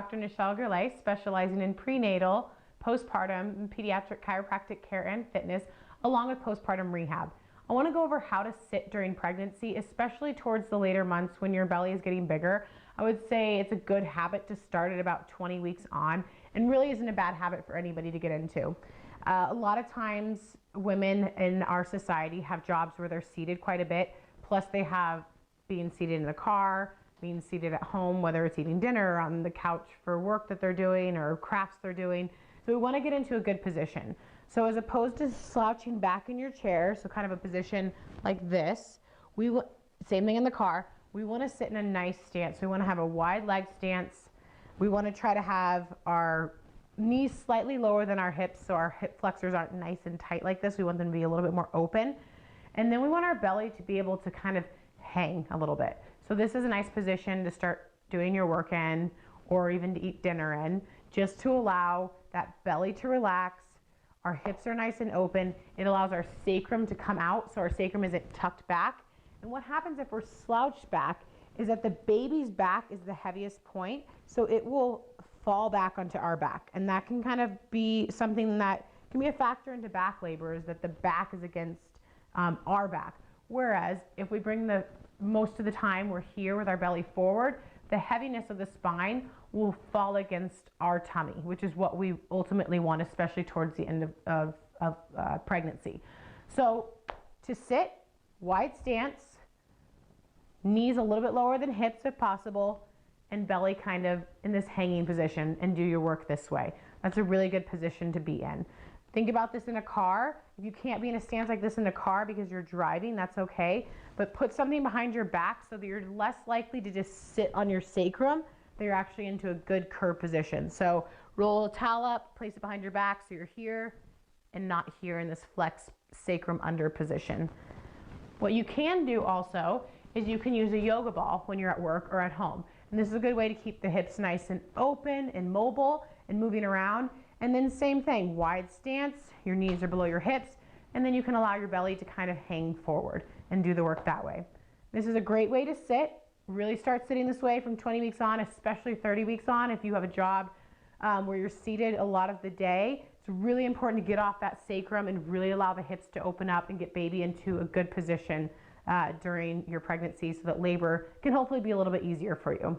Dr. Nichelle Gerlais, specializing in prenatal, postpartum, and pediatric chiropractic care and fitness, along with postpartum rehab. I want to go over how to sit during pregnancy, especially towards the later months when your belly is getting bigger. I would say it's a good habit to start at about 20 weeks on, and really isn't a bad habit for anybody to get into. A lot of times women in our society have jobs where they're seated quite a bit, plus they have being seated in the car, being seated at home, whether it's eating dinner, on the couch for work that they're doing or crafts they're doing. So we want to get into a good position. So as opposed to slouching back in your chair, so kind of a position like this, same thing in the car, we want to sit in a nice stance. We want to have a wide leg stance. We want to try to have our knees slightly lower than our hips, so our hip flexors aren't nice and tight like this. We want them to be a little bit more open. And then we want our belly to be able to kind of hang a little bit. So this is a nice position to start doing your work in, or even to eat dinner in, just to allow that belly to relax. Our hips are nice and open. It allows our sacrum to come out, so our sacrum isn't tucked back. And what happens if we're slouched back is that the baby's back is the heaviest point, so it will fall back onto our back. And that can kind of be something that can be a factor into back labor, is that the back is against our back. Whereas if we bring most of the time we're here with our belly forward, the heaviness of the spine will fall against our tummy, which is what we ultimately want, especially towards the end of pregnancy. So to sit, wide stance, knees a little bit lower than hips if possible, and belly kind of in this hanging position, and do your work this way. That's a really good position to be in. Think about this in a car. If you can't be in a stance like this in a car because you're driving, that's okay. But put something behind your back so that you're less likely to just sit on your sacrum, that you're actually into a good curved position. So roll a towel up, place it behind your back so you're here and not here in this flex sacrum under position. What you can do also is you can use a yoga ball when you're at work or at home. And this is a good way to keep the hips nice and open and mobile and moving around. And then same thing, wide stance, your knees are below your hips, and then you can allow your belly to kind of hang forward and do the work that way. This is a great way to sit. Really start sitting this way from 20 weeks on, especially 30 weeks on. If you have a job where you're seated a lot of the day, it's really important to get off that sacrum and really allow the hips to open up and get baby into a good position during your pregnancy, so that labor can hopefully be a little bit easier for you.